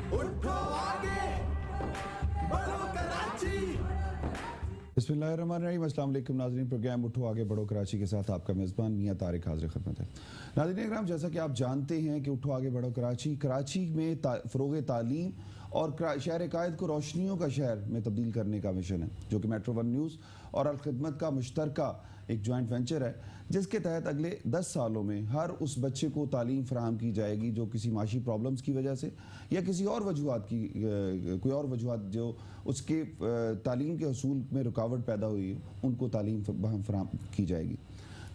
उठो आगे बढ़ो कराची। बिस्मिल्लाहिर्रहमानिर्रहीम। अस्सलाम वालेकुम नाज़रीन, प्रोग्राम उठो आगे बढ़ो कराची के साथ आपका मेज़बान मियां तारिक हाज़िर खिदमत है। नाज़रीन इकराम, जैसा कि आप जानते हैं कि उठो आगे बढ़ो कराची में फ़रोग़ तालीम और शहर कायद को रोशनियों का शहर में तब्दील करने का मिशन है, जो कि मेट्रो वन न्यूज़ और अल खिदमत का मुश्तरका एक जॉइंट वेंचर है, जिसके तहत अगले 10 सालों में हर उस बच्चे को तालीम फराहम की जाएगी जो किसी माशी प्रॉब्लम्स की वजह से या किसी और वजूहात की कोई और वजूहात जो उसके तालीम के हसूल में रुकावट पैदा हुई है, उनको तालीम फराहम की जाएगी।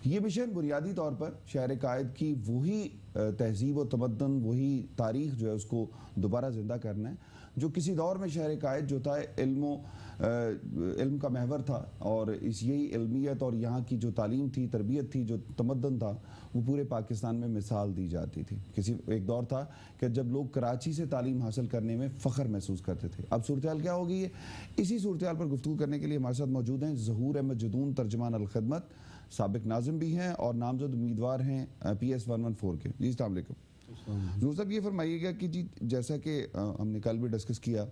ये मिशन बुनियादी तौर पर शहर कायद की वही तहजीब व तमद्दन, वही तारीख़ जो है उसको दोबारा ज़िंदा करना है, जो किसी दौर में शहर कायद जो था इल्म का महवर था, और यही इल्मियत और यहाँ की जो तालीम थी, तरबियत थी, जो तमद्दन था, वो पूरे पाकिस्तान में मिसाल दी जाती थी। एक दौर था कि जब लोग कराची से तालीम हासिल करने में फ़ख्र महसूस करते थे। अब सूरत हाल क्या हो गई है? इसी सूरत हाल पर गुफ्तगू करने के लिए हमारे साथ मौजूद हैं ज़हूर अहमद जदून, तर्जमान अल खिदमत, साबिक नाज़िम भी हैं और नामजद उम्मीदवार हैं PS 114 के। जी अस्सलाम वालेकुम। ज़हूर साहब, ये फरमाइएगा कि जी, जैसा कि हमने कल भी डिस्कस किया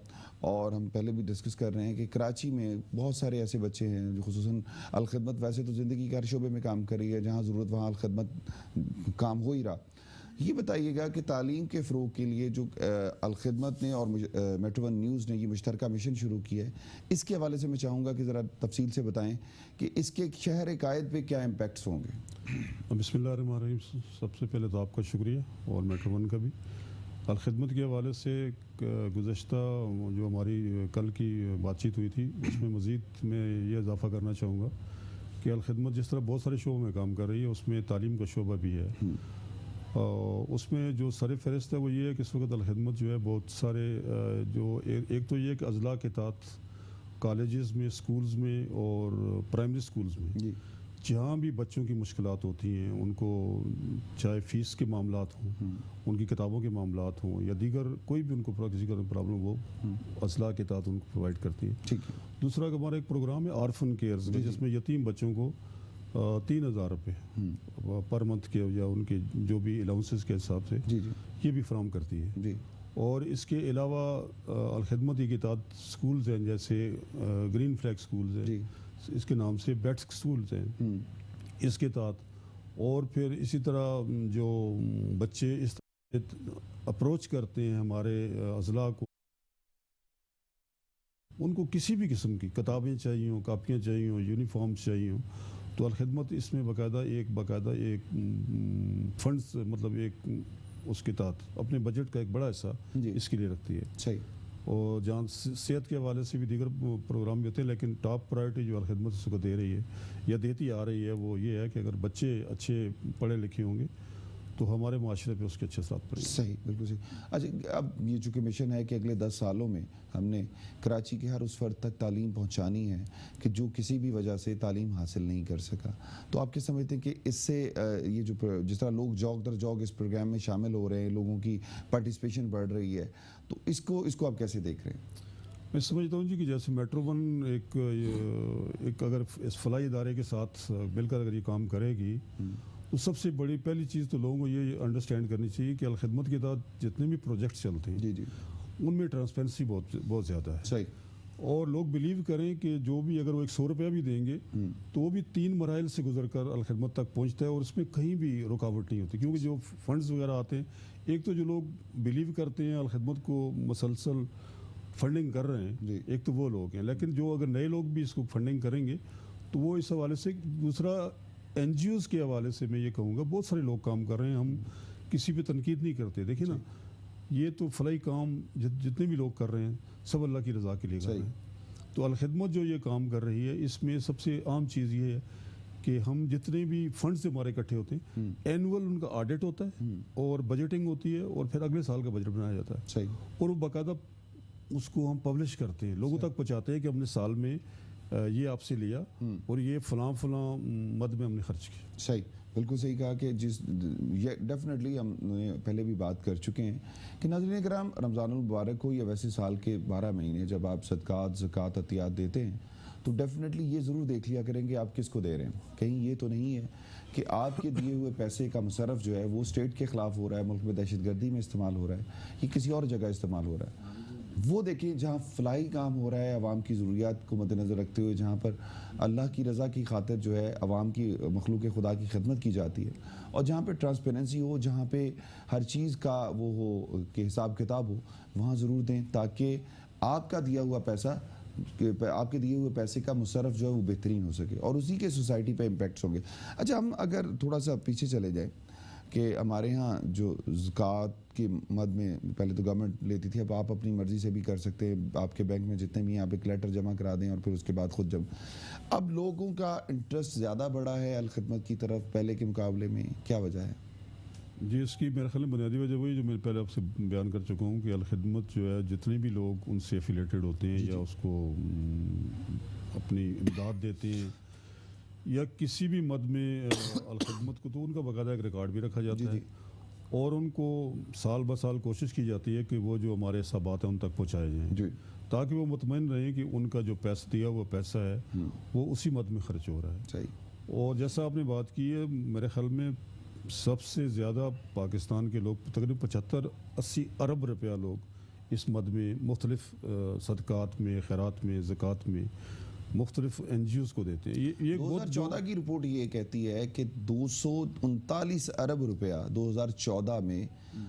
और हम पहले भी डिस्कस कर रहे हैं कि कराची में बहुत सारे ऐसे बच्चे हैं जो खुसूसन अल खिदमत वैसे तो ज़िंदगी के हर शोबे में काम कर रही है, जहाँ ज़रूरत वहाँ अल खिदमत काम हो ही रहा। ये बताइएगा कि तालीम के फ़रोग़ के लिए जो अल खिदमत ने और मेट्रो वन न्यूज़ ने ये मुश्तरका मिशन शुरू किया है, इसके हवाले से मैं चाहूँगा कि ज़रा तफसील से बताएं कि इसके शहर कायद पे क्या इम्पैक्ट्स होंगे। बिस्मिल्लाहिर्रहमानिर्रहीम। सबसे पहले तो आपका शुक्रिया और मेट्रो वन का भी। अल खिदमत के हवाले से गुज़श्ता जो हमारी कल की बातचीत हुई थी, उसमें मज़ीद मैं ये इजाफ़ा करना चाहूँगा कि अल खिदमत जिस तरह बहुत सारे शोबों में काम कर रही है, उसमें तालीम का शोबा भी है। उसमें जो सर फहरिस्त है वो ये है कि इस वक्त अल खिदमत जो है बहुत सारे जो एक तो ये कि अज़ला के तहत कॉलेजेस में, स्कूल्स में और प्राइमरी स्कूल्स में जहाँ भी बच्चों की मुश्किलात होती हैं, उनको चाहे फ़ीस के मामलात हों, उनकी किताबों के मामलात हों या दीगर कोई भी उनको किसी का प्रॉब्लम, वो अज़ला के तहत उनको प्रोवाइड करती है। ठीक है। दूसरा हमारा एक प्रोग्राम है आर्फन केयर्स में, जिसमें यतीम बच्चों को 3000 रुपये पर मंथ के या उनके जो भी अलाउंसेस के हिसाब से ये भी फराहम करती है। और इसके अलावा अल खिदमत के तहत स्कूल्स हैं, जैसे ग्रीन फ्लैग स्कूल्स हैं, इसके नाम से बेट्स स्कूल्स हैं इसके तहत। और फिर इसी तरह जो बच्चे इस तरह अप्रोच करते हैं हमारे अज़ला को, उनको किसी भी किस्म की किताबें चाहिए हों, कापियाँ चाहिए हों, यूनिफॉर्म्स चाहिए हों, तो अल खिदमत इसमें बाकायदा एक फंड्स, मतलब एक उसके तहत अपने बजट का एक बड़ा हिस्सा इसके लिए रखती है। सही। और जहाँ सेहत के हवाले से भी दीगर प्रोग्राम भी होते हैं, लेकिन टॉप प्रायोरिटी जो अल खिदमत इसको दे रही है या देती आ रही है, वो ये है कि अगर बच्चे अच्छे पढ़े लिखे होंगे तो हमारे माशरे पे उसके अच्छे साथ पड़ेंगे। सही, बिल्कुल सही। अच्छा, अब ये चूँकि मिशन है कि अगले 10 सालों में हमने कराची के हर उस फर्द तक तालीम पहुँचानी है कि जो किसी भी वजह से तालीम हासिल नहीं कर सका, तो आप क्या समझते हैं कि इससे ये जो जिस तरह लोग जौक दर जौक इस प्रोग्राम में शामिल हो रहे हैं, लोगों की पार्टिसिपेशन बढ़ रही है, तो इसको आप कैसे देख रहे हैं? मैं समझता हूँ जी कि जैसे मेट्रो वन एक अगर इस फलाई इदारे के साथ मिलकर अगर ये काम करेगी, तो सबसे बड़ी पहली चीज़ तो लोगों को ये अंडरस्टैंड करनी चाहिए कि अल खिदमत के तहत जितने भी प्रोजेक्ट चलते हैं उनमें ट्रांसपेरेंसी बहुत ज़्यादा है। सही। और लोग बिलीव करें कि जो भी अगर वो 100 रुपया भी देंगे तो वो भी 3 मराइल से गुजर कर अल खिदमत तक पहुँचता है और उसमें कहीं भी रुकावट नहीं होती, क्योंकि जो फंड्स वगैरह आते हैं, एक तो जो लोग बिलीव करते हैं अल खिदमत को मुसलसल फंडिंग कर रहे हैं, एक तो वो लोग हैं, लेकिन जो अगर नए लोग भी इसको फंडिंग करेंगे तो वो इस हवाले से। दूसरा, NGOs के हवाले से मैं ये कहूँगा बहुत सारे लोग काम कर रहे हैं, हम किसी पे तनकीद नहीं करते। देखिए ना, ये तो फलाई काम जितने भी लोग कर रहे हैं सब अल्लाह की रज़ा के लिए कर रहे हैं। तो अल खिदमत जो ये काम कर रही है, इसमें सबसे आम चीज़ ये है कि हम जितने भी फंड्स हमारे इकट्ठे होते हैं, एनुअल उनका ऑडिट होता है और बजटिंग होती है और फिर अगले साल का बजट बनाया जाता है। सही। और वो बाकायदा उसको हम पब्लिश करते हैं, लोगों तक पहुँचाते हैं कि हमने साल में ये आपसे लिया और ये फलां मद में हमने खर्च किया। सही, बिल्कुल सही कहा कि ये डेफिनेटली हम पहले भी बात कर चुके हैं कि नाज़रीन किराम, रमज़ानुल मुबारक हो या वैसे साल के 12 महीने जब आप सदक़ात, ज़कात, अतियात देते हैं, तो डेफिनेटली ये ज़रूर देख लिया करेंगे आप किसको दे रहे हैं। कहीं ये तो नहीं है कि आपके दिए हुए पैसे का मुसरफ जो है वो स्टेट के ख़िलाफ़ हो रहा है, मुल्क में दहशतगर्दी में इस्तेमाल हो रहा है, ये किसी और जगह इस्तेमाल हो रहा है। वो देखें जहाँ फलाही काम हो रहा है अवाम की ज़रूरियात को मद्देनज़र रखते हुए, जहाँ पर अल्लाह की रज़ा की खातिर जो है अवाम की मखलूक खुदा की खिदमत की जाती है, और जहाँ पे ट्रांसपेरेंसी हो, जहाँ पे हर चीज़ का वो हो कि हिसाब किताब हो, वहाँ ज़रूर दें ताकि आपका दिया हुआ पैसा, आपके दिए हुए पैसे का मुसरफ जो है वो बेहतरीन हो सके और उसी के सोसाइटी पे इम्पेक्ट्स होंगे। अच्छा, हम अगर थोड़ा सा पीछे चले जाएं कि हमारे यहाँ जो ज़कात के मद में पहले तो गवर्नमेंट लेती थी, अब आप अपनी मर्ज़ी से भी कर सकते हैं, आपके बैंक में जितने भी आप एक लेटर जमा करा दें और फिर उसके बाद ख़ुद जब अब लोगों का इंटरेस्ट ज़्यादा बढ़ा है अलखिदमत की तरफ पहले के मुकाबले में, क्या वजह है? जी, इसकी मेरे ख्याल में बुनियादी वजह वही जो मैं पहले आपसे बयान कर चुका हूँ कि अलखिदमत जो है जितने भी लोग उनसे एफिलेटेड होते हैं या उसको अपनी इमदाद देते हैं या किसी भी मद में अलखिदमत को, तो उनका बाकायदा एक रिकॉर्ड भी रखा जाता है और उनको साल ब साल कोशिश की जाती है कि वो जो हमारे हिसाबात हैं उन तक पहुँचाए जाएँ ताकि वो मुतमईन रहें कि उनका जो पैसा दिया हुआ पैसा है वो उसी मद में खर्च हो रहा है। सही। और जैसा आपने बात की है, मेरे ख्याल में सबसे ज़्यादा पाकिस्तान के लोग तकरीबन 75-80 अरब रुपया लोग इस मद में मुख्तलिफ सदक़ात में, खैरात में, ज़कात में मुख्तलिफ NGOs को देते हैं। ये 2014 की रिपोर्ट ये कहती है कि 239 अरब रुपया 2014 में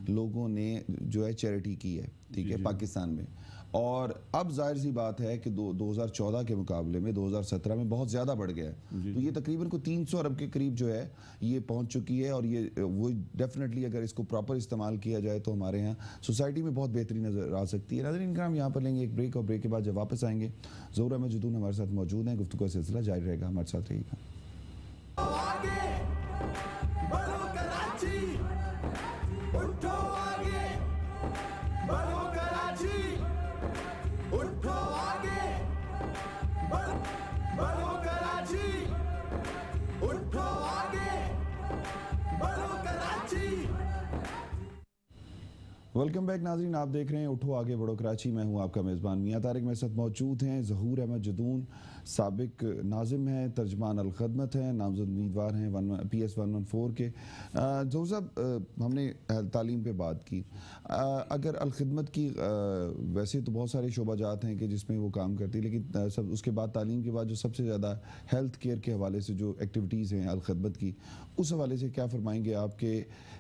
लोगों ने जो है चैरिटी की है, ठीक है, पाकिस्तान में। और अब जाहिर सी बात है कि 2014 के मुकाबले में 2017 में बहुत ज़्यादा बढ़ गया है, तो ये तकरीबन को 300 अरब के करीब जो है ये पहुंच चुकी है। और ये वो डेफिनेटली अगर इसको प्रॉपर इस्तेमाल किया जाए तो हमारे यहाँ सोसाइटी में बहुत बेहतरी नज़र आ सकती है। नाज़रीन हम यहाँ पर लेंगे एक ब्रेक और ब्रेक के बाद जब वापस आएंगे ज़हूर अहमद जदून हमारे साथ मौजूद हैं, गुफ्तगू का सिलसिला जारी रहेगा, हमारे साथ रहिएगा। वेलकम बैक नाजरीन, आप देख रहे हैं उठो आगे बढ़ो कराची। मैं हूं आपका मेज़बान मियां तारिक। मेरे साथ मौजूद हैं ज़हूर अहमद जदून, साबिक नाजिम हैं, तर्जमान अलखदमत हैं, नामज़द उम्मीदवार हैं PS 114 के। ज़हूर साहब, हमने तालीम पे बात की, अगर अलखदमत की वैसे तो बहुत सारे शोबाजात हैं कि जिसमें वो काम करती है, लेकिन सब उसके बाद तालीम के बाद जो सबसे ज़्यादा हेल्थ केयर के हवाले से जो एक्टिविटीज़ हैं अलखदमत की, उस हवाले से क्या फरमाएंगे? आपके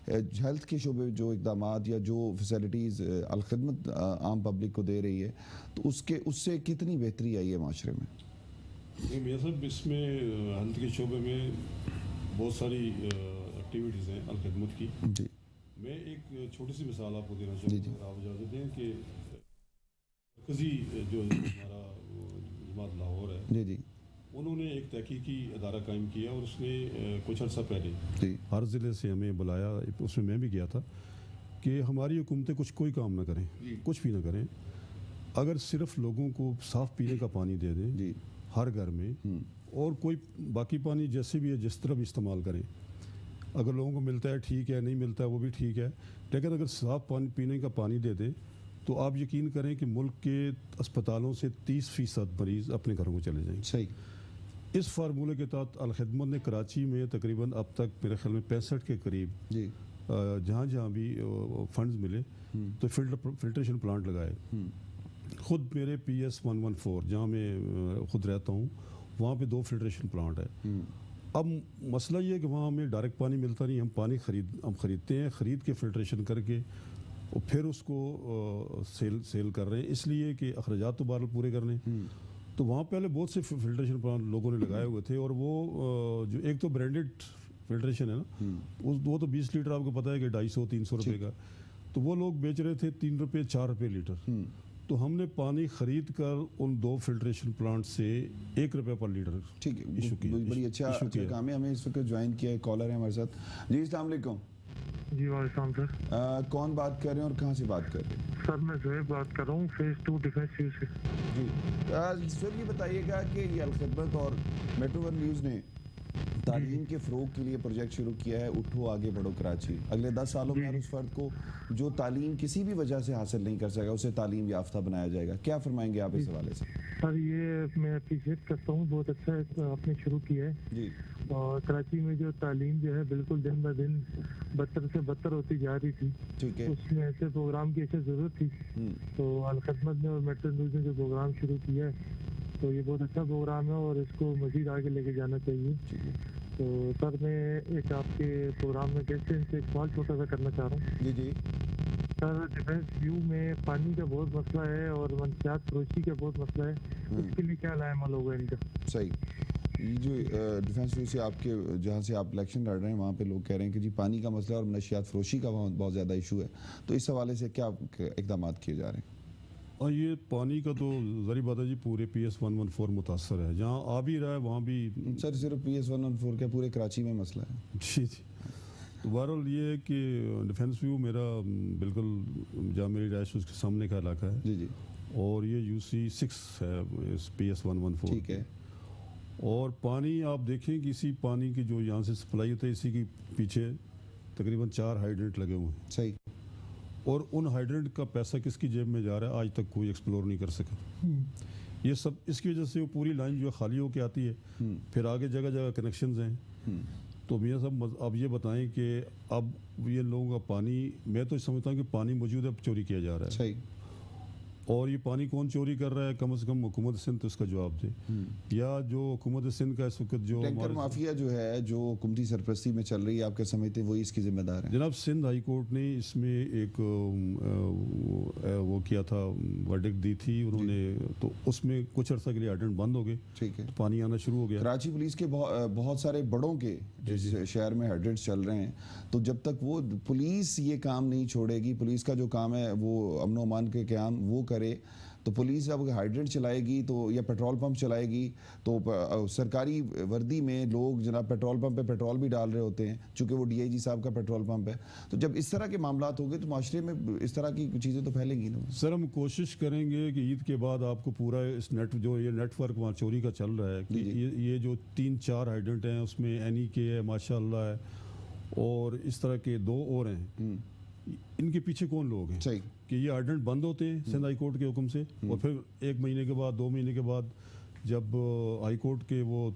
हेल्थ के शोबे जो इक़दामात या जो फैसिलिटीज़ अलखदमत आम पब्लिक को दे रही है, तो उससे कितनी बेहतरी आई है माशरे में? मेरा सब इसमें हेल्थ के शोबे में बहुत सारी एक्टिविटीज़ हैं अलखदमत की। जी, मैं एक छोटी सी मिसाल आपको देना चाहूँगा, आप इजाज़त दें कि मरकज़ी जो हमारा जमात लाहौर है, जी जी, उन्होंने एक तहकीकी अदारा कायम किया और उसने कुछ अर्सा पहले हर ज़िले से हमें बुलाया, उसमें मैं भी गया था कि हमारी हुकूमतें कोई काम ना करें, कुछ भी ना करें, अगर सिर्फ लोगों को साफ़ पीने का पानी दे दें जी हर घर में, और कोई बाकी पानी जैसे भी है जिस तरह भी इस्तेमाल करें, अगर लोगों को मिलता है ठीक है, नहीं मिलता है वो भी ठीक है, लेकिन अगर साफ़ पानी पीने का पानी दे दें तो आप यकीन करें कि मुल्क के अस्पतालों से 30% मरीज़ अपने घरों को चले जाएंगे। सही। इस फार्मूले के तहत अलखदमत ने कराची में तकरीबन अब तक मेरे ख्याल में 65 के करीब जहाँ जहाँ भी फंड्स मिले तो फिल्ट्रेशन प्लांट लगाए। खुद मेरे PS 114 जहाँ मैं खुद रहता हूँ वहाँ पे 2 फिल्ट्रेशन प्लांट है। अब मसला ये है कि वहाँ हमें डायरेक्ट पानी मिलता नहीं, हम पानी ख़रीदते हैं, ख़रीद के फिल्ट्रेशन करके और फिर उसको सेल कर रहे हैं, इसलिए कि अखराजात तो बहरहाल पूरे करने। तो वहाँ पहले बहुत से फिल्ट्रेशन प्लांट लोगों ने लगाए हुए थे और वो जो एक तो ब्रांडेड फिल्ट्रेशन है ना, वो तो 20 लीटर आपको पता है कि 250-300 रुपये का, तो वो लोग बेच रहे थे 3 रुपये 4 रुपये लीटर। तो हमने पानी खरीद कर उन 2 फिल्ट्रेशन प्लांट से 1 रुपये पर लीटर ठीक है, इशू किया। बड़ी अच्छा काम है। हमें इस वक्त ज्वाइन किया है, कॉलर है हमारे साथ। जी अस्सलाम वालेकुम। जी वालेकुम सर। कौन बात कर रहे हैं और कहाँ से बात कर रहे हैं? सर मैं ज़ोएब बात कर रहा हूँ फेज़ 2 डिफेंस न्यूज़ से। जी सर, ये बताइएगा कि ये अलखदमत और मेट्रो 1 न्यूज़ ने तालीम के फ़रोग के लिए प्रोजेक्ट शुरू किया है उठो आगे बढ़ो कराची। अगले 10 सालों में हर उस फर्द को जो तालीम किसी भी वजह से हासिल नहीं कर सका उसे तालीम याफ्ता बनाया जाएगा। क्या फरमाएंगे आप इस हवाले से? सर ये मैं अप्रिशिएट करता हूँ, बहुत अच्छा आपने शुरू किया है। जी और कराची में जो तालीम जो है बिल्कुल दिन ब दिन बदतर से बदतर होती जा रही थी, ठीक है। उसमें ऐसे प्रोग्राम की ऐसे ज़रूरत थी। तो अल खिदमत ने और मेट्रो न्यूज़ ने जो प्रोग्राम शुरू किया है तो ये बहुत अच्छा प्रोग्राम है और इसको मज़ीद आगे लेके जाना चाहिए। तो सर मैं एक आपके प्रोग्राम में गेस्ट से एक सवाल छोटा सा करना चाह रहा हूँ। जी जी सर डिफेंस व्यू में पानी का बहुत मसला है और मनशियात फरोशी का बहुत मसला है, इसके लिए क्या लाएमल होगा इनका? सही। ये जो डिफेंस व्यू से आपके जहाँ से आप इलेक्शन लड़ रहे हैं वहाँ पे लोग कह रहे हैं कि जी पानी का मसला और मनशियात फरोशी का वहाँ बहुत ज़्यादा इशू है, तो इस हवाले से क्या इकदाम किए जा रहे हैं? और ये पानी का तो ज़री बात है जी, पूरे PS 114 मुतासर है, जहाँ आ भी रहा है वहाँ भी। सर सिर्फ PS 114 क्या पूरे कराची में मसला है? जी जी। तो बहरहाल ये है कि डिफेंस व्यू मेरा बिल्कुल जहाँ मेरी रहायश उसके सामने का इलाका है। जी जी और ये UC 6 है इस PS 114। ठीक है। और पानी आप देखें कि इसी पानी की जो यहाँ से सप्लाई होता है इसी के पीछे तकरीबन 4 हाइड्रेंट लगे हुए हैं। सही। और उन हाइड्रेंट का पैसा किसकी जेब में जा रहा है आज तक कोई एक्सप्लोर नहीं कर सका। ये सब इसकी वजह से वो पूरी लाइन जो है खाली होके आती है, फिर आगे जगह जगह कनेक्शंस हैं। तो मियाँ साहब अब ये बताएं कि अब ये लोगों का पानी, मैं तो समझता हूँ कि पानी मौजूद है, चोरी किया जा रहा है। सही। और ये पानी कौन चोरी कर रहा है? कम से कम हुकूमत सिंध तो इसका जवाब दे, या जो हुकूमत सिंध का इस वक्त जो टैंकर माफिया जो है जो हुकूमती सरपरस्ती में चल रही है, आप क्या समझते हैं वही इसकी जिम्मेदार है? जनाब सिंध हाई कोर्ट ने इसमें एक वो किया था, वर्डिक्ट दी थी उन्होंने, तो उसमें कुछ अर्सा के लिए हाइड्रेंट बंद हो गए। ठीक है। तो पानी आना शुरू हो गया। कराची पुलिस के बहुत सारे बड़ों के जिस शहर में हाइड्रेंट्स चल रहे हैं, तो जब तक वो पुलिस ये काम नहीं छोड़ेगी, पुलिस का जो काम है वो अमन अमान के काम वो करे, तो पुलिस अब हाइड्रेंट चलाएगी तो या पेट्रोल पंप चलाएगी तो सरकारी वर्दी में लोग जनाब पेट्रोल पंप पे पेट्रोल भी डाल रहे होते हैं, चूँकि वो DIG साहब का पेट्रोल पंप है। तो जब इस तरह के मामलात होंगे तो माशरे में इस तरह की चीज़ें तो फैलेंगी ना। सर हम कोशिश करेंगे कि ईद के बाद आपको पूरा इस जो ये नेटवर्क वहाँ चोरी का चल रहा है कि ये जो 3-4 हाइड्रेंट हैं उसमें NEK है, माशाल्लाह है, और इस तरह के 2 और हैं। इनके पीछे कौन लोग हैं? सही। कि ये हाइड्रेंट बंद होते हैं सिंध हाई कोर्ट के हुक्म से, और फिर 1 महीने के बाद 2 महीने के बाद जब हाई कोर्ट के वो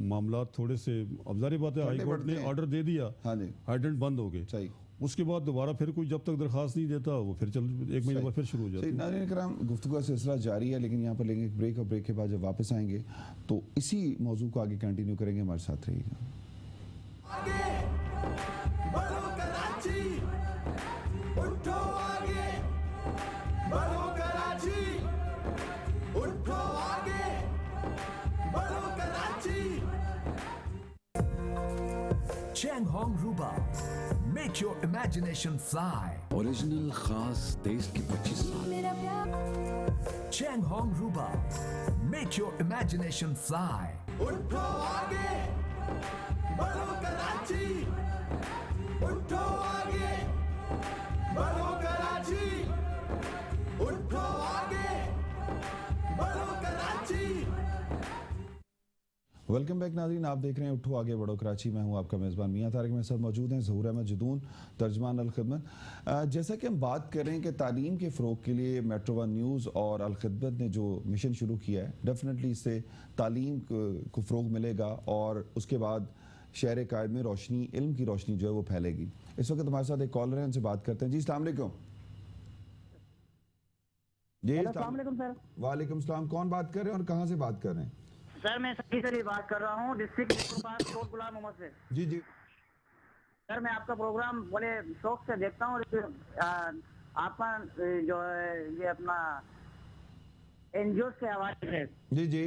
मामला थोड़े से, अब जारी बात है हाई कोर्ट ने ऑर्डर दे दिया, हाइड्रेंट बंद हो गए, सही, उसके बाद दोबारा फिर कोई जब तक दरखास्त नहीं देता वो फिर 1 महीने बाद फिर शुरू हो जाता है। नाज़रीन किराम, गुफ्तगू का सिलसिला जारी है, लेकिन यहाँ पर लेंगे एक ब्रेक, और ब्रेक के बाद जब वापस आएंगे तो इसी मौजू को आगे कंटिन्यू करेंगे। हमारे साथ रहिएगा। बढ़ो कराची, उठो आगे, बढ़ो कराची, उठो आगे, बढ़ो Karachi. Chang Hong Ruba, make your imagination fly. Original खास टेस्ट की 25 साल। Chang Hong Ruba, make your imagination fly. उठो आगे, बढ़ो कराची, उठो आगे, बढ़ो कराची, उठो आगे, बढ़ो कराची। वेलकम बैक नाज़रीन, आप देख रहे हैं उठो आगे बढ़ो कराची। मैं हूं आपका मेज़बान मियां तारिक, मेरे साथ मौजूद हैं ज़हूर अहमद जदून, तर्जमान अल खिदमत। जैसा कि हम बात कर रहे हैं कि तालीम के फ़रोग के लिए मेट्रो 1 न्यूज़ और अल खिदमत ने जो मिशन शुरू किया है, डेफिनेटली इससे तालीम को फ़रोग मिलेगा और उसके बाद शहर कायद में रोशनी, इल्म की रोशनी जो है वो फैलेगी। इस वक्त हमारे साथ एक कॉलर है, उनसे बात करते हैं। जी अस्सलाम वालेकुम। जी अस्सलाम वालेकुम सर। वालेकुम सलाम। कौन बात कर रहे हैं और कहाँ से बात कर रहे हैं? सर मैं सभी से बात कर रहा हूँ, डिस्ट्रिक्ट कोट गुलाम मोहम्मद से। जी जी सर मैं आपका प्रोग्राम बड़े शौक से देखता हूँ। आपका जो है ये अपना NGO के हवाले से। जी जी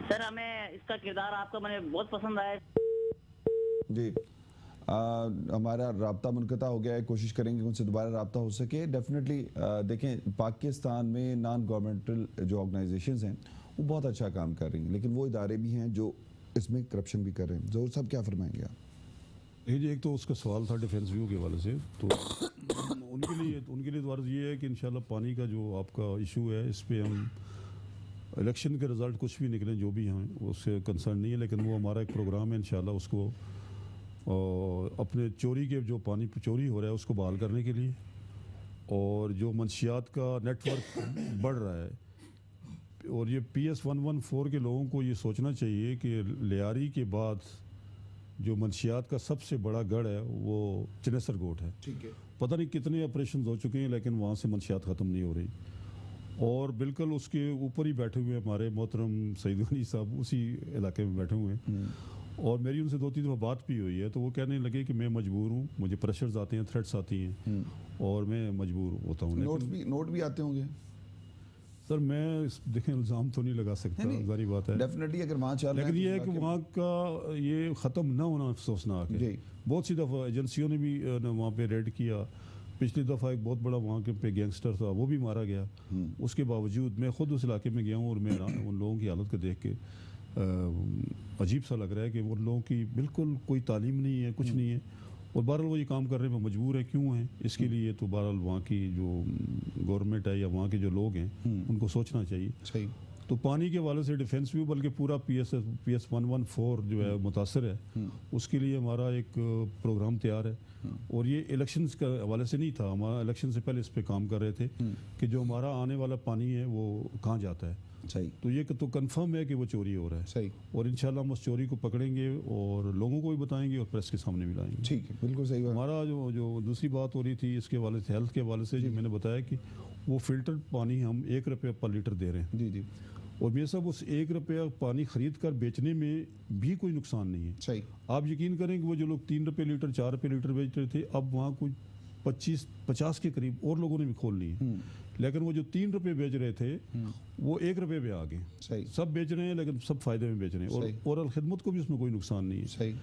सर हमें इसका किरदार आपका मैंने बहुत पसंद आया जी। हमारा राब्ता मुनक़ता हो गया है, कोशिश करेंगे उनसे दोबारा राब्ता हो सके। डेफिनेटली देखें, पाकिस्तान में नॉन गवर्नमेंटल जो ऑर्गेनाइजेशंस हैं वो बहुत अच्छा काम कर रही हैं, लेकिन वो इदारे भी हैं जो इसमें करप्शन भी कर रहे हैं। ज़रूर साहब क्या फरमाएंगे आप? एक तो उसका सवाल था डिफेंस व्यू के हवाले से, तो उनके लिए तो अर्ज़ ये है कि इंशाल्लाह पानी का जो आपका इशू है इस पर हम इलेक्शन के रिज़ल्ट कुछ भी निकले जो भी हैं उससे कंसर्न नहीं है, लेकिन वो हमारा एक प्रोग्राम है इंशाल्लाह उसको अपने चोरी के जो पानी चोरी हो रहा है उसको बहाल करने के लिए, और जो मंशियात का नेटवर्क बढ़ रहा है, और ये PS 114 के लोगों को ये सोचना चाहिए कि लियारी के बाद जो मंशियात का सबसे बड़ा गढ़ है वो चिनेसर गोट है। ठीक है। पता नहीं कितने ऑपरेशन हो चुके हैं लेकिन वहाँ से मंशियात ख़त्म नहीं हो रही, और बिल्कुल उसके ऊपर ही बैठे हुए हमारे मोहतरम सईद गनी साहब उसी इलाके में बैठे हुए हैं, और मेरी उनसे 2-3 दफ़ा बात भी हुई है, तो वो कहने लगे कि मैं मजबूर हूँ, मुझे प्रेशर्स आते हैं, थ्रेट्स आती हैं और मैं मजबूर होता हूँ। नोट भी आते होंगे सर मैं देखें इल्ज़ाम तो नहीं लगा सकता, जारी बात है डेफिनेटली अगर वहाँ चल रहा लेकिन ये है तो कि वहाँ का ये ख़त्म ना होना अफसोसनाक है। बहुत सी दफ़ा एजेंसियों ने भी वहाँ पे रेड किया, पिछली दफ़ा एक बहुत बड़ा वहाँ के पे गैंगस्टर था वो भी मारा गया, उसके बावजूद मैं ख़ुद उस इलाके में गया हूँ और मैं उन लोगों की हालत को देख के अजीब सा लग रहा है कि उन लोगों की बिल्कुल कोई तालीम नहीं है, कुछ नहीं है, और बहरहाल वो ये काम करने में मजबूर है। क्यों है इसके लिए तो बहरहाल वहाँ की जो गवर्नमेंट है या वहाँ के जो लोग हैं उनको सोचना चाहिए। सही। तो पानी के वाले से डिफेंस भी बल्कि पूरा PS 114 जो है मुतासर है, उसके लिए हमारा एक प्रोग्राम तैयार है, और ये इलेक्शंस के हवाले से नहीं था, हमारा इलेक्शन से पहले इस पे काम कर रहे थे कि जो हमारा आने वाला पानी है वो कहाँ जाता है। सही। तो ये तो कंफर्म है कि वो चोरी हो रहा है। सही। और इंशाल्लाह हम उस चोरी को पकड़ेंगे और लोगों को भी बताएंगे और प्रेस के सामने भी लाएंगे। ठीक है, बिल्कुल सही बात। हमारा जो दूसरी बात हो रही थी इसके हवाले से, हेल्थ के हवाले से, जो मैंने बताया कि वो फिल्टर्ड पानी हम 1 रुपये पर लीटर दे रहे हैं। जी जी। और मेरे साहब उस 1 रुपया पानी खरीद कर बेचने में भी कोई नुकसान नहीं है। सही। आप यकीन करें कि वो जो लोग 3 रुपये लीटर 4 रुपये लीटर बेच रहे थे, अब वहाँ कोई 25-50 के करीब और लोगों ने भी खोल ली है, लेकिन वो जो 3 रुपये बेच रहे थे वो 1 रुपये पे आ गए। सही। सब बेच रहे हैं लेकिन सब फायदे में बेच रहे हैं, और अलखिदमत को भी उसमें कोई नुकसान नहीं है। सही।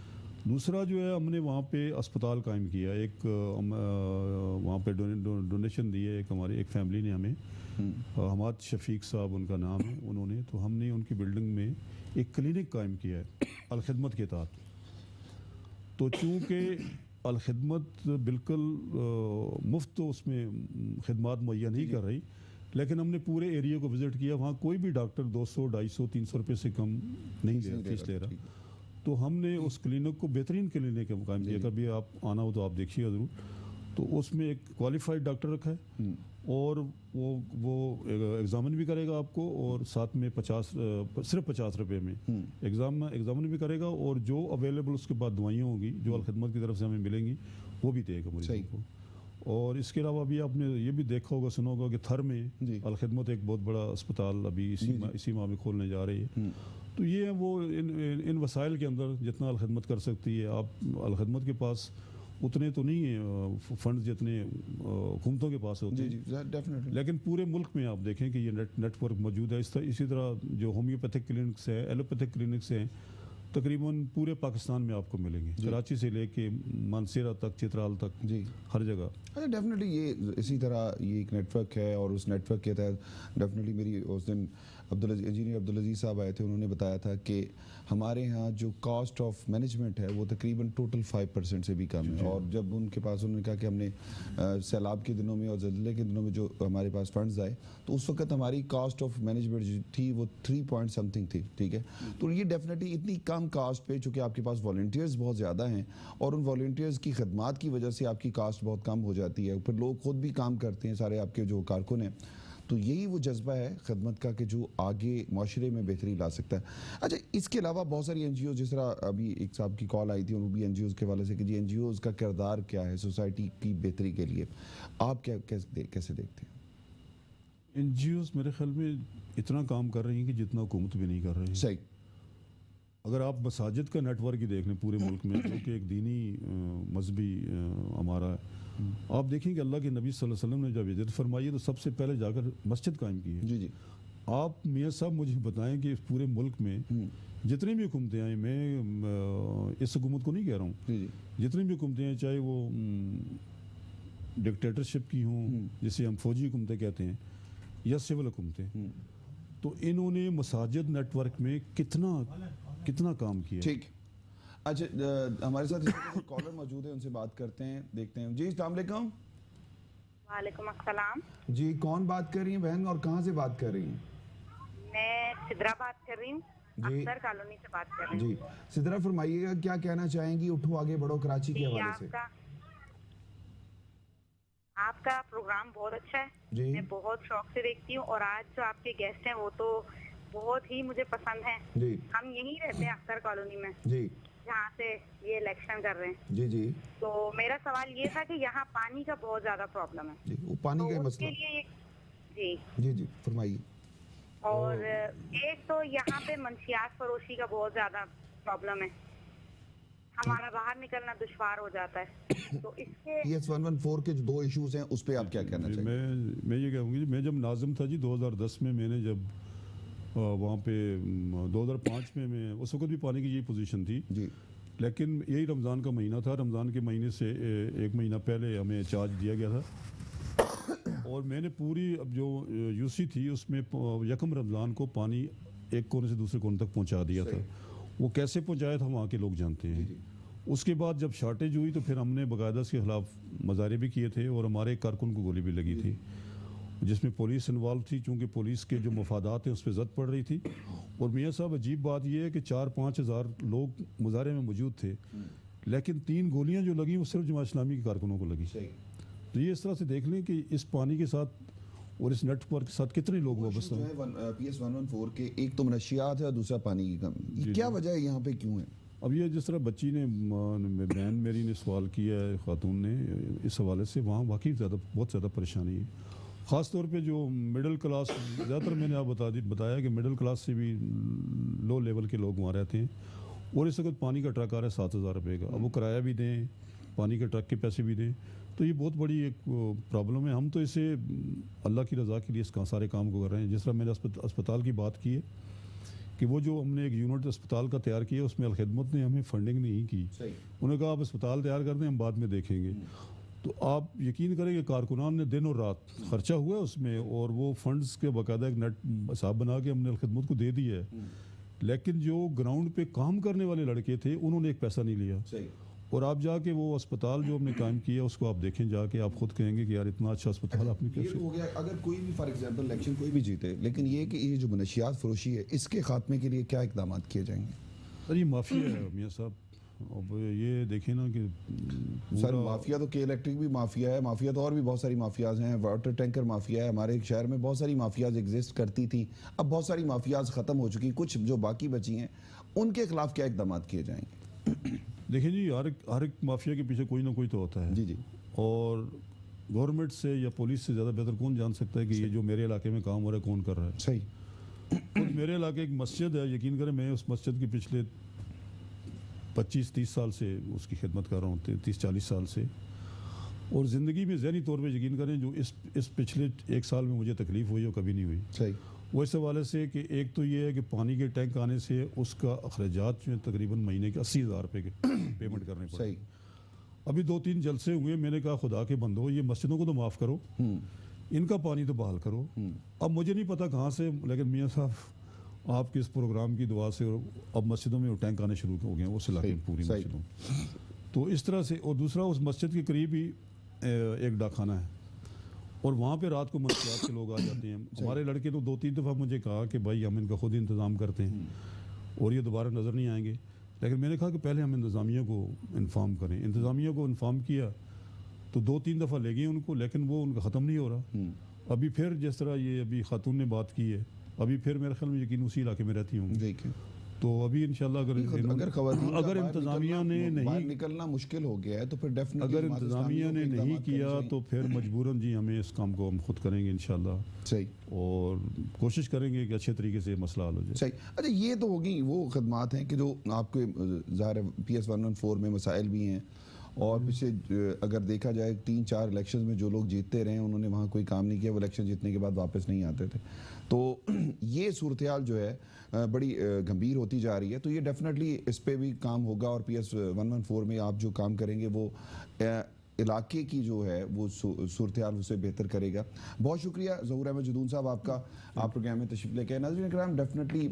दूसरा जो है हमने वहाँ पे अस्पताल कायम किया, एक वहाँ पे डोनेशन दी है, एक हमारी एक फैमिली ने हमें, हमाद शफीक साहब उनका नाम है, उन्होंने, तो हमने उनकी बिल्डिंग में एक क्लिनिक कायम किया है अलखिदमत के तहत। तो चूँकि अलखिदमत बिल्कुल मुफ्त तो उसमें खिदमात मुहैया नहीं कर रही, लेकिन हमने पूरे एरिया को विज़िट किया, वहाँ कोई भी डॉक्टर 200, 250, 300 रुपये से कम नहीं फीस ले रहा। तो हमने उस क्लिनिक को बेहतरीन क्लिनिक कायम किया, कभी आप आना हो तो आप देखिएगा ज़रूर। तो उसमें एक क्वालिफाइड डॉक्टर रखा है, और वो एग्जामिन भी करेगा आपको, और साथ में सिर्फ 50 रुपये में एग्जामिन भी करेगा, और जो अवेलेबल उसके बाद दवाइयाँ होंगी जो अलखिदमत की तरफ से हमें मिलेंगी वो भी देगा मरीजों को। और इसके अलावा भी आपने ये भी देखा होगा, सुना होगा कि थर में अलखिदमत एक बहुत बड़ा अस्पताल अभी इसी माह में खोलने जा रही है। तो ये वो इन वसाइल के अंदर जितना अलखिदमत कर सकती है, आप अलखिदमत के पास उतने तो नहीं है फंड जितने हुकूमतों के पास होते हैं, लेकिन पूरे मुल्क में आप देखें कि ये नेटवर्क मौजूद है। इसी तरह जो होम्योपैथिक क्लिनिक्स हैं, एलोपैथिक क्लिनिक्स हैं, तकरीबन पूरे पाकिस्तान में आपको मिलेंगे, कराची से लेके मानसेरा तक, चित्राल तक, हर जगह। अच्छा, डेफिनेटली ये इसी तरह ये एक नेटवर्क है, और उस नेटवर्क के तहत डेफिनेटली मेरी उस दिन इंजीनियर अब्दुल अजीज साहब आए थे, उन्होंने बताया था कि हमारे यहाँ जो कॉस्ट ऑफ मैनेजमेंट है वो तकरीबन टोटल 5% से भी कम है। और जब उनके पास उन्होंने कहा कि हमने सैलाब के दिनों में और ज़लज़ले के दिनों में जो हमारे पास फंड्स आए, तो उस वक्त हमारी कॉस्ट ऑफ मैनेजमेंट जो थी वो 3 पॉइंट समथिंग थी। ठीक है, तो ये डेफिनेटली इतनी कम कास्ट पे, चूँकि आपके पास वॉलंटियर्स बहुत ज़्यादा हैं, और उन वॉलंटियर्स की खदमात की वजह से आपकी कास्ट बहुत कम हो जाती है, फिर लोग खुद भी काम करते हैं, सारे आपके जो कारकुन हैं। तो यही वो जज्बा है खदमत का कि जो आगे माशरे में बेहतरी ला सकता है। अच्छा, इसके अलावा बहुत सारी NGOs, जिस तरह अभी एक साहब की कॉल आई थी, वो भी NGOs के वाले से कि जी NGOs का किरदार क्या है सोसाइटी की बेहतरी के लिए, आप कैसे देखते हैं? NGOs मेरे ख्याल में इतना काम कर रही हैं कि जितना हुकूमत भी नहीं कर रही है। सही। अगर आप मसाजिद का नेटवर्क ही देख लें पूरे मुल्क में, जो कि एक दीनी मजहबी हमारा है, आप देखेंगे अल्लाह के नबी सल्लल्लाहु अलैहि वसल्लम ने जब हिजरत फरमाई है तो सबसे पहले जाकर मस्जिद कायम की है। जी। आप मियाँ साहब मुझे बताएं कि पूरे मुल्क में जितनी भी हुकूमतें आई, मैं इस हुकूमत को नहीं कह रहा हूँ, जितनी भी हुकूमतें हैं, चाहे वो डिक्टेटरशिप की हों, जिसे हम फौजी हुकूमतें कहते हैं, या सिविल हुकूमतें, तो इन्होंने मसाजिद नेटवर्क में कितना काम किया। ठीक। अच्छा, हमारे साथ कॉलर मौजूद है, उनसे बात करते हैं, देखते हैं। जी, अस्सलाम वालेकुम। वालेकुम अस्सलाम। जी, कौन बात कर रही हैं बहन, और कहाँ से बात कर रही हैं? मैं सिद्रा बात कर रही हूँ, जी। अख्तर कॉलोनी से बात कर रही हूँ। जी सिद्रा, फरमाइएगा क्या कहना चाहेंगी उठो आगे बढ़ो कराची के जी, हवाले से। आपका प्रोग्राम बहुत अच्छा है, जी। मैं बहुत शौक से देखती हूँ और आज जो आपके गेस्ट हैं वो तो बहुत ही मुझे पसंद है। जी हम यहीं रहते हैं अख्तर कॉलोनी में, जी जहाँ से ये इलेक्शन कर रहे हैं। जी जी तो मेरा सवाल ये था कि यहाँ पानी का बहुत ज्यादा प्रॉब्लम है, जी, वो पानी का तो ही उसके मसला। लिए जी जी जी फरमाइए। और एक तो यहाँ पे मंशियात फरोशी का बहुत ज्यादा प्रॉब्लम है, हमारा बाहर निकलना दुश्वार हो जाता है। तो इसके PS 114 के जो 2 इश्यूज हैं उस पे आप क्या कहना जी, चाहिए? मैं ये कहूँगी जी, मैं जब नाज़िम था जी 2010 में, मैंने जब वहाँ पे 2005 में मैं उस वक्त भी पानी की यही पोजीशन थी, जी लेकिन यही रमज़ान का महीना था। रमज़ान के महीने से एक महीना पहले हमें चार्ज दिया गया था और मैंने पूरी अब जो यूसी थी उसमें यकम रमज़ान को पानी एक कोने से दूसरे कोने तक पहुँचा दिया था। वो कैसे पहुँचाया था वहाँ के लोग जानते हैं। उसके बाद जब शार्टेज हुई तो फिर हमने बाकायदा इसके खिलाफ मुजाहरे भी किए थे और हमारे एक कारकुन को गोली भी लगी थी, जिसमें पुलिस इन्वॉल्व थी, चूँकि पुलिस के जो मफादात हैं उस पर ज़द पड़ रही थी। और मियाँ साहब अजीब बात यह है कि 4-5 हज़ार लोग मुजाहरे में मौजूद थे, लेकिन 3 गोलियाँ जो लगी वो सिर्फ जमात इस्लामी के कारकुनों को लगी। तो ये इस तरह से देख लें कि इस पानी के साथ और इस नेटवर्क के साथ कितने लोग वाबस्ता हैं। PS 114 के एक तो मनशियात है और दूसरा पानी की कमी, क्या वजह है यहाँ पे, क्यों है? अब ये जिस तरह बच्ची ने बहन मेरी ने सवाल किया है, खातून ने, इस हवाले से वहाँ वाकई बहुत ज़्यादा परेशानी है। ख़ास तौर पे जो मिडिल क्लास, ज़्यादातर मैंने आप बताया कि मिडिल क्लास से भी लो लेवल के लोग वहाँ रहते हैं और इस वक्त पानी का ट्रक आ रहा है 7,000 रुपये का। अब वो किराया भी दें, पानी के ट्रक के पैसे भी दें, तो ये बहुत बड़ी एक प्रॉब्लम है। हम तो इसे अल्लाह की रज़ा के लिए इस सारे काम को कर रहे हैं। जिस तरह मैंने अस्पताल की बात की है कि वो जो हमने एक यूनिट अस्पताल का तैयार किया, उसमें अलखिदमत ने हमें फंडिंग नहीं की। उन्होंने कहा आप अस्पताल तैयार कर दें, हम बाद में देखेंगे। तो आप यकीन करें कि कारकुनान ने दिन और रात खर्चा हुआ है उसमें और वो फंड्स के बाकायदा एक नेट हिसाब बना के हमने अलखिदमत को दे दिया है, लेकिन जो ग्राउंड पे काम करने वाले लड़के थे उन्होंने एक पैसा नहीं लिया। और आप जाके वो अस्पताल जो हमने कायम किया उसको आप देखें जाके, आप खुद कहेंगे कि यार इतना अच्छा अस्पताल आपने कैसे हो गया। अगर कोई भी फॉर एग्जांपल इलेक्शन कोई भी जीते, लेकिन ये कि ये जो मनशियात फरोशी है इसके खात्मे के लिए क्या इकदाम किए जाएंगे? सर ये माफिया है मियाँ साहब। अब ये देखें ना कि सर माफिया तो के इलेक्ट्रिक भी माफिया है, माफिया तो और भी बहुत सारी माफियाज हैं, वाटर टैंकर माफिया है। हमारे शहर में बहुत सारी माफियाज एग्जिस्ट करती थी, अब बहुत सारी माफियाज ख़त्म हो चुकी, कुछ जो बाकी बची हैं उनके खिलाफ क्या इकदाम किए जाएंगे? देखिए जी, हर एक माफिया के पीछे कोई ना कोई तो होता है। जी जी। और गवर्नमेंट से या पुलिस से ज़्यादा बेहतर कौन जान सकता है कि ये जो मेरे इलाके में काम हो रहा है कौन कर रहा है। सही। तो मेरे इलाके एक मस्जिद है, यकीन करें मैं उस मस्जिद के पिछले 25-30 साल से उसकी खिदमत कर रहा हूँ, 30-40 साल से। और ज़िंदगी में ज़हनी तौर पे यकीन करें जो इस पिछले 1 साल में मुझे तकलीफ़ हुई वो कभी नहीं हुई। सही। वो इस हवाले से कि एक तो ये है कि पानी के टैंक आने से उसका अखराजात जो है तकरीबन महीने के 80,000 रुपये के पेमेंट करने पड़े। सही। अभी 2-3 जलसे हुए, मैंने कहा खुदा के बंदो ये मस्जिदों को तो माफ़ करो, इनका पानी तो बहाल करो। अब मुझे नहीं पता कहाँ से, लेकिन मियाँ साहब आपके इस प्रोग्राम की दुआ से अब मस्जिदों में वो टैंक आने शुरू हो गए उस इलाके में, पूरी मस्जिदों। तो इस तरह से। और दूसरा, उस मस्जिद के करीब ही एक डाकखाना है और वहाँ पे रात को मंशियात के लोग आ जाते हैं। हमारे लड़के तो 2-3 दफ़ा मुझे कहा कि भाई हम इनका खुद इंतज़ाम करते हैं और ये दोबारा नज़र नहीं आएंगे, लेकिन मैंने कहा कि पहले हम इंतज़ामिया को इन्फॉर्म करें। इंतज़ामिया को इन्फॉर्म किया तो 2-3 दफ़ा ले गए उनको, लेकिन वो उनका ख़त्म नहीं हो रहा। अभी फिर जिस तरह ये अभी खातून ने बात की है, अभी फिर मेरे ख्याल में यकीन उसी इलाके में रहती हूँ। तो अभी इंशाल्लाह अगर इंतज़ामिया ने नहीं निकलना मुश्किल हो गया है तो फिर डेफिनेटली, अगर इंतज़ामिया ने नहीं किया तो फिर मजबूरन जी हमें इस काम को हम खुद करेंगे इंशाल्लाह। सही। और कोशिश करेंगे कि अच्छे तरीके से मसला हल हो जाए। सही। अच्छा, ये तो होगी वो खदमात हैं कि जो आपके ज़ाहिर PS 114 में मसाइल भी हैं और पिछले अगर देखा जाए 3-4 इलेक्शन में जो लोग जीतते रहे उन्होंने वहाँ कोई काम नहीं किया, वो इलेक्शन जीतने के बाद वापस नहीं आते थे। तो ये सूरत हाल जो है बड़ी गंभीर होती जा रही है। तो ये डेफिनेटली इस पे भी काम होगा और PS 114 में आप जो काम करेंगे वो इलाके की जो है वो सूरत हाल उसे बेहतर करेगा। बहुत शुक्रिया ज़हूर अहमद जदून साहब आपका, आप प्रोग्राम में तशरीफ़ लेके आए। नाज़रीन इकराम, डेफिनेटली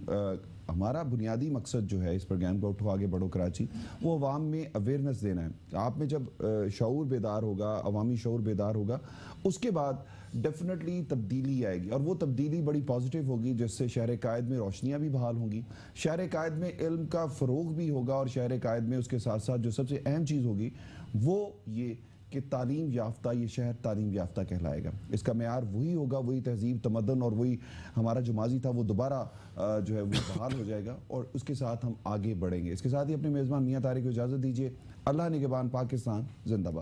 हमारा बुनियादी मकसद जो है इस प्रोग्राम का उठो आगे बढ़ो कराची, वो अवाम में अवेयरनेस देना है। आप में जब शऊर बेदार होगा, अवामी शऊर बेदार होगा, उसके बाद डेफिनेटली तब्दीली आएगी और वो तब्दीली बड़ी पॉजिटिव होगी, जिससे शहर कायद में रोशनियाँ भी बहाल होंगी, शहर कायद में इल्म का फ़रोग भी होगा और शहर कायद में उसके साथ साथ जो सबसे अहम चीज़ होगी वो ये कि तालीम याफ्ता, ये शहर तालीम याफ्ता कहलाएगा। इसका मेयार वही होगा, वही तहजीब तमद्दन और वही हमारा जो माजी था वो दोबारा जो है वो बहाल हो जाएगा और उसके साथ हम आगे बढ़ेंगे। इसके साथ ही अपने मेज़बान मियां तारिक को इजाज़त दीजिए। अल्लाह निगहबान, पाकिस्तान जिंदाबाद।